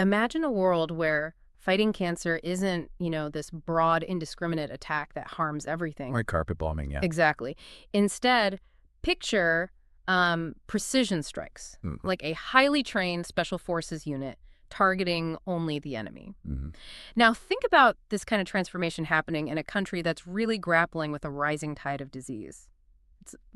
Imagine a world where fighting cancer isn't, this broad, indiscriminate attack that harms everything. Like carpet bombing, yeah. Exactly. Instead, picture precision strikes, Mm-hmm. like a highly trained special forces unit targeting only the enemy. Mm-hmm. Now, think about this kind of transformation happening in a country that's really grappling with a rising tide of disease.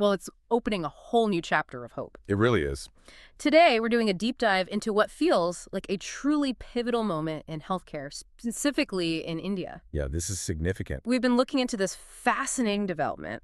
It's opening a whole new chapter of hope. It really is. Today, we're doing a deep dive into what feels like a truly pivotal moment in healthcare, specifically in India. Yeah, this is significant. We've been looking into this fascinating development,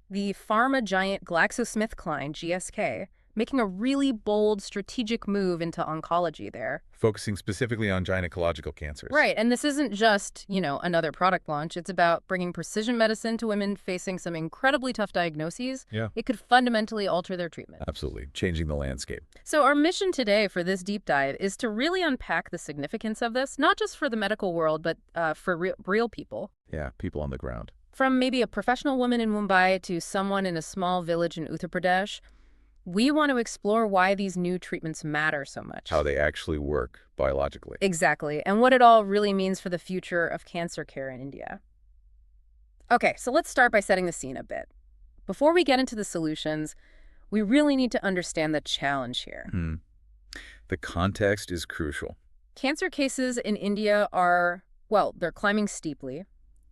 the pharma giant GlaxoSmithKline, GSK, making a really bold strategic move into oncology there. Focusing specifically on gynecological cancers. Right, and this isn't just, another product launch. It's about bringing precision medicine to women facing some incredibly tough diagnoses. Yeah, It could fundamentally alter their treatment. absolutely. Changing the landscape. So our mission today for this deep dive is to really unpack the significance of this, not just for the medical world, but for real people. Yeah, people on the ground. From maybe a professional woman in Mumbai to someone in a small village in Uttar Pradesh, we want to explore why these new treatments matter so much. How they actually work biologically. Exactly, and what it all really means for the future of cancer care in India. Okay, so let's start by setting the scene a bit. Before we get into the solutions, we really need to understand the challenge here. The context is crucial. Cancer cases in India they're climbing steeply.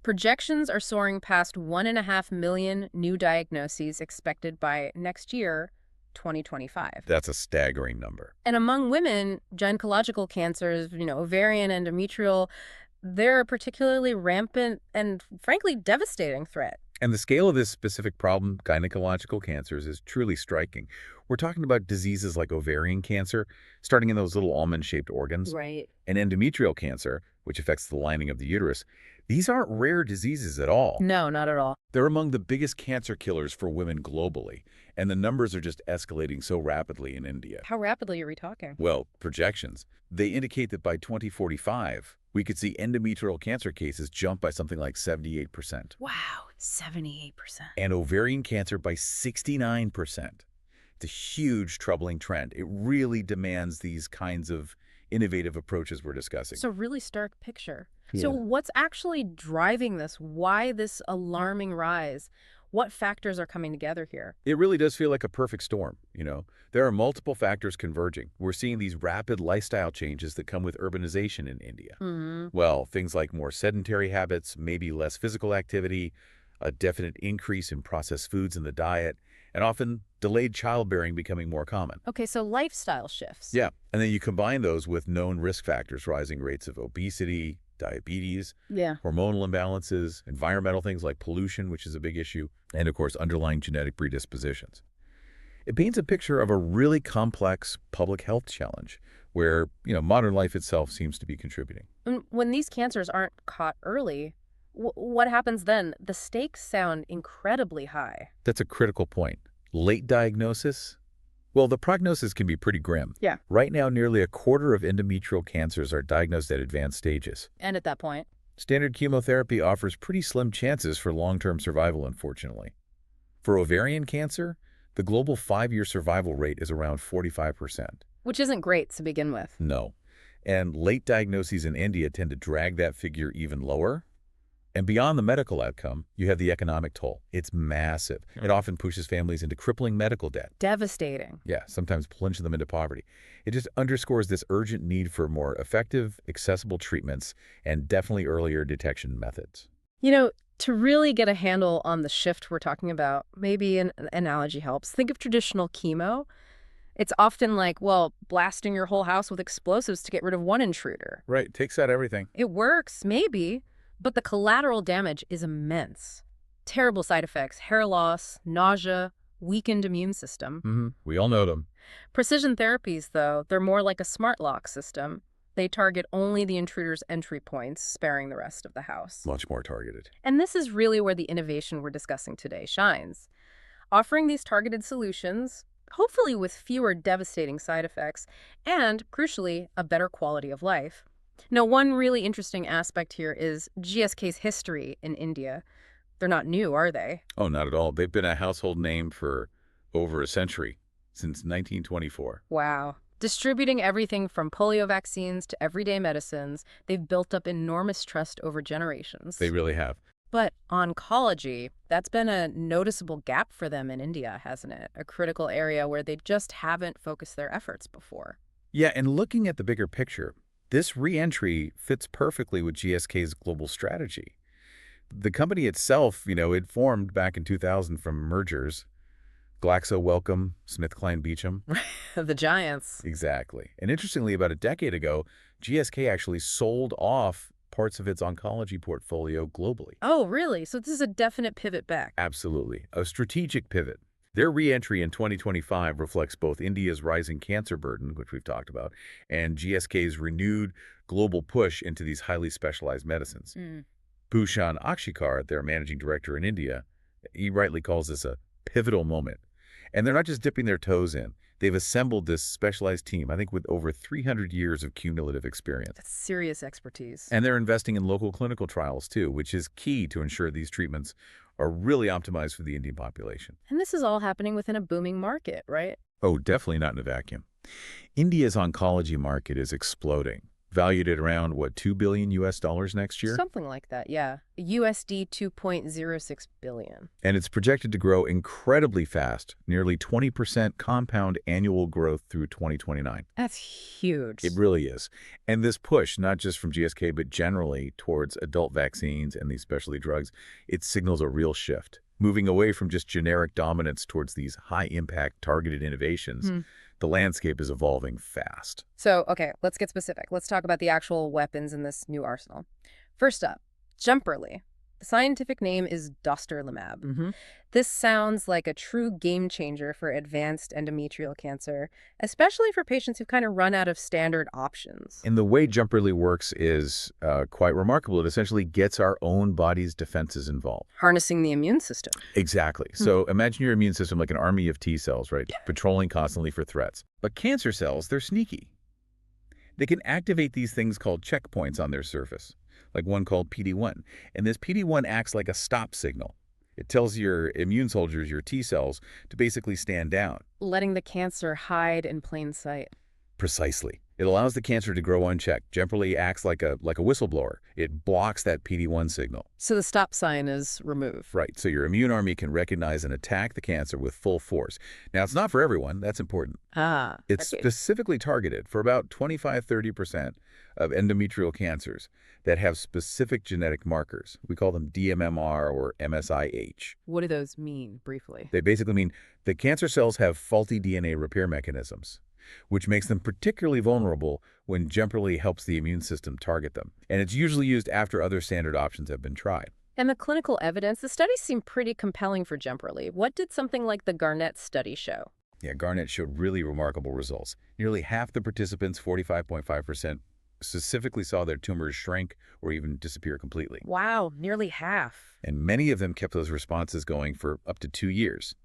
Projections are soaring past 1.5 million new diagnoses expected by next year, 2025. That's a staggering number. And among women, gynecological cancers, ovarian, endometrial, they're a particularly rampant and, frankly, devastating threat. And the scale of this specific problem, gynecological cancers, is truly striking. We're talking about diseases like ovarian cancer, starting in those little almond-shaped organs, Right. and endometrial cancer, which affects the lining of the uterus. These aren't rare diseases at all. No, not at all. They're among the biggest cancer killers for women globally, and the numbers are just escalating so rapidly in India. How rapidly are we talking? Well, projections. They indicate that by 2045, we could see endometrial cancer cases jump by something like 78%, Wow, 78%. and ovarian cancer by 69%. It's a huge, troubling trend. It really demands these kinds of innovative approaches we're discussing. So really stark picture. Yeah. So what's actually driving this? Why this alarming rise? What factors are coming together here? It really does feel like a perfect storm, There are multiple factors converging. We're seeing these rapid lifestyle changes that come with urbanization in India. Well, things like more sedentary habits, maybe less physical activity, a definite increase in processed foods in the diet, and often delayed childbearing becoming more common. Okay, so lifestyle shifts. Yeah, and then you combine those with known risk factors, rising rates of obesity, diabetes, Yeah. hormonal imbalances, environmental things like pollution, which is a big issue, and of course, underlying genetic predispositions. It paints a picture of a really complex public health challenge where, modern life itself seems to be contributing. And when these cancers aren't caught early, what happens then? The stakes sound incredibly high. That's a critical point. Late diagnosis? Well, the prognosis can be pretty grim. Yeah. Right now, nearly a quarter of endometrial cancers are diagnosed at advanced stages. And at that point, Standard chemotherapy offers pretty slim chances for long-term survival, unfortunately. For ovarian cancer, the global 5-year survival rate is around 45%. which isn't great to begin with. No. And late diagnoses in India tend to drag that figure even lower. And beyond the medical outcome, you have the economic toll. It's massive. It often pushes families into crippling medical debt. Devastating. Yeah, sometimes plunging them into poverty. It just underscores this urgent need for more effective, accessible treatments and definitely earlier detection methods. To really get a handle on the shift we're talking about, maybe an analogy helps. Think of traditional chemo. It's often like, blasting your whole house with explosives to get rid of one intruder. Right, takes out everything. It works, maybe, but the collateral damage is immense. Terrible side effects, hair loss, nausea, weakened immune system. We all know them. Precision therapies, though, they're more like a smart lock system. They target only the intruder's entry points, sparing the rest of the house. Much more targeted. And this is really where the innovation we're discussing today shines. Offering these targeted solutions, hopefully with fewer devastating side effects, and, crucially, a better quality of life. Now, one really interesting aspect here is GSK's history in India. They're not new, are they? Oh, not at all. They've been a household name for over a century, since 1924. Wow. Distributing everything from polio vaccines to everyday medicines, they've built up enormous trust over They generations. really have. But oncology, that's been a noticeable gap for them in India, hasn't it? A critical area where they just haven't focused their efforts before. Yeah, and looking at the bigger picture, this re-entry fits perfectly with GSK's global strategy. The company itself, it formed back in 2000 from mergers. Glaxo Wellcome, SmithKline Beecham. The giants. Exactly. And interestingly, about a decade ago, GSK actually sold off parts of its oncology portfolio globally. Oh, really? So this is a definite pivot back. Absolutely. A strategic pivot. Their re-entry in 2025 reflects both India's rising cancer burden, which we've talked about, and GSK's renewed global push into these highly specialized medicines. Bhushan Akshikar, their managing director in India, he rightly calls this a pivotal moment. And they're not just dipping their toes in. They've assembled this specialized team, I think with over 300 years of cumulative experience. That's serious expertise. And they're investing in local clinical trials, too, which is key to ensure these treatments are really optimized for the Indian population. And this is all happening within a booming market, right? Oh, definitely not in a vacuum. India's oncology market is exploding, valued at around, what, $2 billion next year? Something like that, yeah. USD 2.06 billion. And it's projected to grow incredibly fast, nearly 20% compound annual growth through 2029. That's huge. It really is. And this push, not just from GSK, but generally towards adult vaccines and these specialty drugs, it signals a real shift. Moving away from just generic dominance towards these high-impact targeted innovations, the landscape is evolving fast. So, okay, let's get specific. Let's talk about the actual weapons in this new arsenal. First up, Jemperli. The scientific name is dostarlimab. This sounds like a true game changer for advanced endometrial cancer, especially for patients who've kind of run out of standard options. And the way Jemperli works is quite remarkable. It essentially gets our own body's defenses involved. Harnessing the immune system. Exactly. So imagine your immune system like an army of T cells, right? Patrolling constantly for threats. But cancer cells, they're sneaky. They can activate these things called checkpoints on their surface, like one called PD-1. And this PD-1 acts like a stop signal. It tells your immune soldiers, your T cells, to basically stand down. Letting the cancer hide in plain sight. Precisely. It allows the cancer to grow unchecked. Jemperli acts like a whistleblower. It blocks that PD-1 signal. So the stop sign is removed. Right. So your immune army can recognize and attack the cancer with full force. Now, it's not for everyone. That's important. It's specifically targeted for about 25–30% of endometrial cancers that have specific genetic markers. We call them DMMR or MSIH. What do those mean, briefly? They basically mean the cancer cells have faulty DNA repair mechanisms, which makes them particularly vulnerable when Jemperli helps the immune system target them. And it's usually used after other standard options have been tried. And the clinical evidence, the studies seem pretty compelling for Jemperli. What did something like the Garnet study show? Yeah, Garnet showed really remarkable results. Nearly half the participants, 45.5%, specifically saw their tumors shrink or even disappear completely. Wow, nearly half. And many of them kept those responses going for up to 2 years.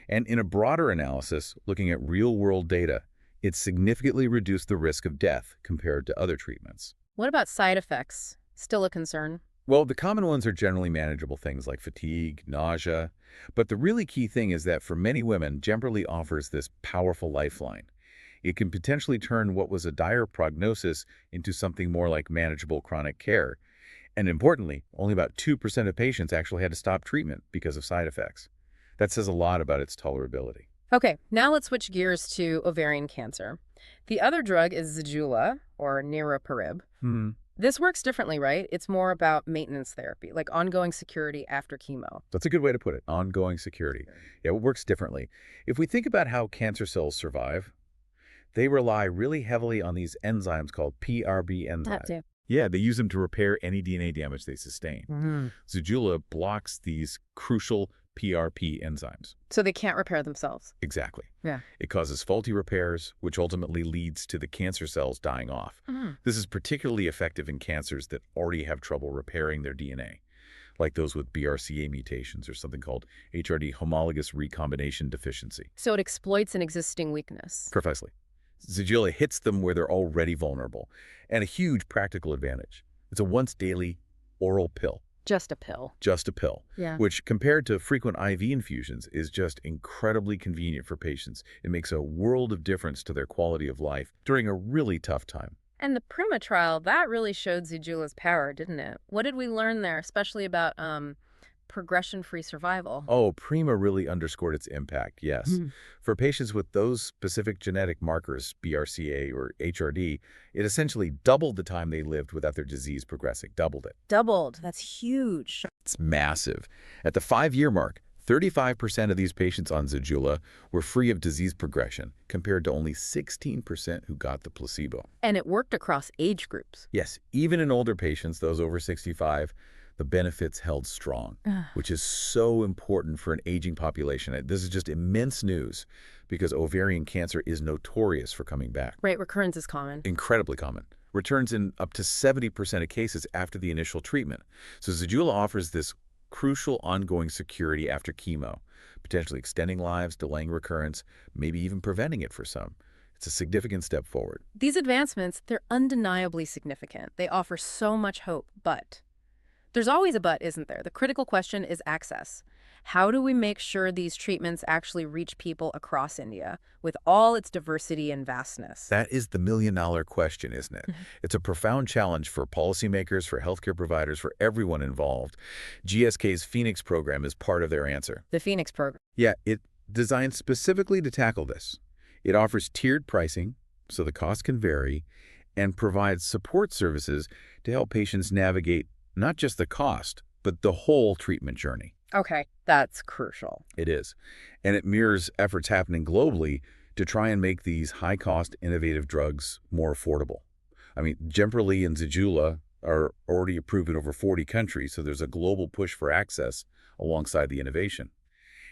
And in a broader analysis, looking at real-world data, it significantly reduced the risk of death compared to other treatments. What about side effects? Still a concern? Well, the common ones are generally manageable things like fatigue, nausea. But the really key thing is that for many women, Jemperli offers this powerful lifeline. It can potentially turn what was a dire prognosis into something more like manageable chronic care. And importantly, only about 2% of patients actually had to stop treatment because of side effects. That says a lot about its tolerability. Okay, now let's switch gears to ovarian cancer. The other drug is Zejula, or niraparib. This works differently, right? It's more about maintenance therapy, like ongoing security after chemo. That's a good way to put it, ongoing security. Yeah, it works differently. If we think about how cancer cells survive, they rely really heavily on these enzymes called PRB enzymes. That too. Yeah, they use them to repair any DNA damage they sustain. Zejula blocks these crucial PRP enzymes. So they can't repair themselves. Exactly. Yeah. It causes faulty repairs, which ultimately leads to the cancer cells dying off. This is particularly effective in cancers that already have trouble repairing their DNA, like those with BRCA mutations or something called HRD homologous recombination deficiency. So it exploits an existing weakness. Precisely. Zejula hits them where they're already vulnerable, and a huge practical advantage. It's a once-daily oral pill. Just a pill. Just a pill, Yeah. which compared to frequent IV infusions is just incredibly convenient for patients. It makes a world of difference to their quality of life during a really tough time. And the Prima trial, that really showed Zejula's power, didn't it? What did we learn there, especially about progression-free survival? Oh, Prima really underscored its impact, yes. Hmm. For patients with those specific genetic markers, BRCA or HRD, it essentially doubled the time they lived without their disease progressing, doubled it. Doubled. That's huge. It's massive. At the 5-year mark, 35% of these patients on Zejula were free of disease progression, compared to only 16% who got the placebo. And it worked across age groups. Yes, even in older patients, those over 65, the benefits held strong, which is so important for an aging population. This is just immense news because ovarian cancer is notorious for coming back. Right, recurrence is common. Incredibly common. Returns in up to 70% of cases after the initial treatment. So Zejula offers this crucial ongoing security after chemo, potentially extending lives, delaying recurrence, maybe even preventing it for some. It's a significant step forward. These advancements, they're undeniably significant. They offer so much hope, but there's always a but, isn't there? The critical question is access. How do we make sure these treatments actually reach people across India with all its diversity and vastness? That is the million-dollar question, isn't it? Mhm. It's a profound challenge for policymakers, for healthcare providers, for everyone involved. GSK's Phoenix program is part of their answer. The Phoenix program. Yeah, it's designed specifically to tackle this. It offers tiered pricing, so the cost can vary, and provides support services to help patients navigate not just the cost, but the whole treatment journey. Okay, that's crucial. It is. And it mirrors efforts happening globally to try and make these high-cost, innovative drugs more affordable. I mean, Jemperli and Zejula are already approved in over 40 countries, so there's a global push for access alongside the innovation.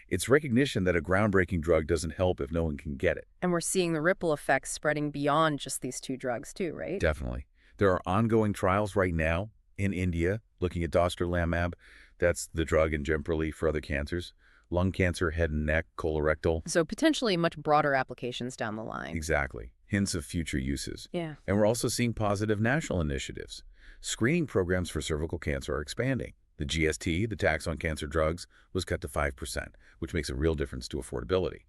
It's recognition that a groundbreaking drug doesn't help if no one can get it. And we're seeing the ripple effects spreading beyond just these two drugs too, right? Definitely. There are ongoing trials right now in India looking at dostarlimab. That's the drug in Jemperli for other cancers. Lung cancer, head and neck, colorectal. So potentially much broader applications down the line. Exactly. Hints of future uses. Yeah. And we're also seeing positive national initiatives. Screening programs for cervical cancer are expanding. The GST, the tax on cancer drugs, was cut to 5%, which makes a real difference to affordability.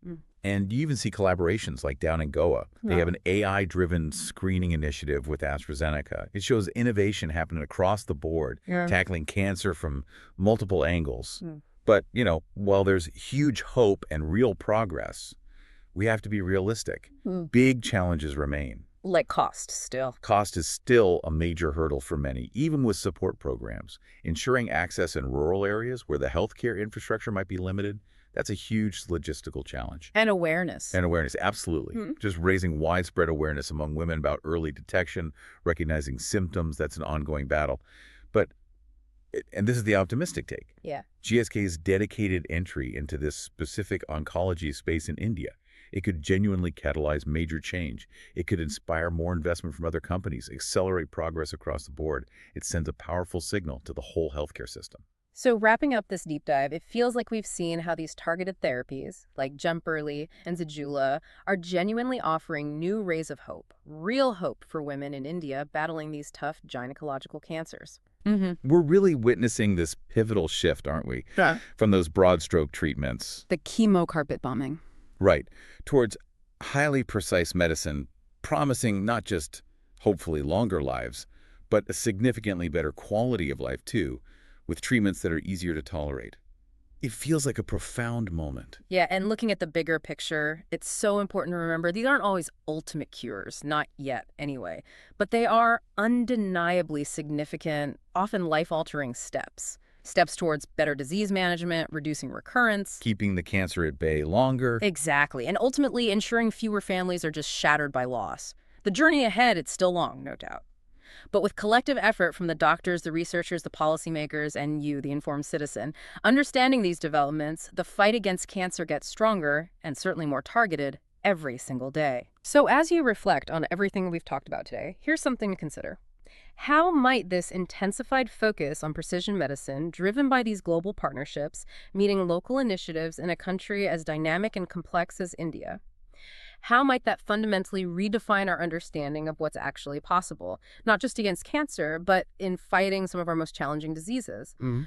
And you even see collaborations like down in Goa. They have an AI-driven screening initiative with AstraZeneca. It shows innovation happening across the board, tackling cancer from multiple angles. But, while there's huge hope and real progress, we have to be realistic. Big challenges remain. Like cost still. Cost is still a major hurdle for many, even with support programs. Ensuring access in rural areas where the healthcare infrastructure might be limited, that's a huge logistical challenge. And awareness. And awareness, absolutely. Just raising widespread awareness among women about early detection, recognizing symptoms, that's an ongoing battle. And this is the optimistic take. Yeah. GSK's dedicated entry into this specific oncology space in India. It could genuinely catalyze major change. It could inspire more investment from other companies, accelerate progress across the board. It sends a powerful signal to the whole healthcare system. So wrapping up this deep dive, it feels like we've seen how these targeted therapies, like Jemperli and Zejula, are genuinely offering new rays of hope, real hope for women in India battling these tough gynecological cancers. We're really witnessing this pivotal shift, aren't we? Yeah. From those broad stroke treatments. The chemo carpet bombing. Right. Towards highly precise medicine, promising not just hopefully longer lives, but a significantly better quality of life too, with treatments that are easier to tolerate. It feels like a profound moment. Yeah, and looking at the bigger picture, it's so important to remember these aren't always ultimate cures, not yet anyway, but they are undeniably significant, often life-altering steps. Steps towards better disease management, reducing recurrence. Keeping the cancer at bay longer. Exactly, and ultimately ensuring fewer families are just shattered by loss. The journey ahead, it's still long, no doubt. But with collective effort from the doctors, the researchers, the policymakers, and you, the informed citizen, understanding these developments, the fight against cancer gets stronger, and certainly more targeted, every single day. So as you reflect on everything we've talked about today, here's something to consider. How might this intensified focus on precision medicine, driven by these global partnerships, meeting local initiatives in a country as dynamic and complex as India, How might that fundamentally redefine our understanding of what's actually possible, not just against cancer, but in fighting some of our most challenging diseases? Mhm.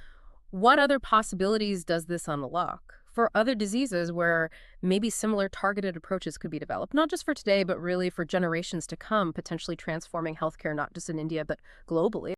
What other possibilities does this unlock for other diseases where maybe similar targeted approaches could be developed, not just for today, but really for generations to come, potentially transforming healthcare not just in India, but globally?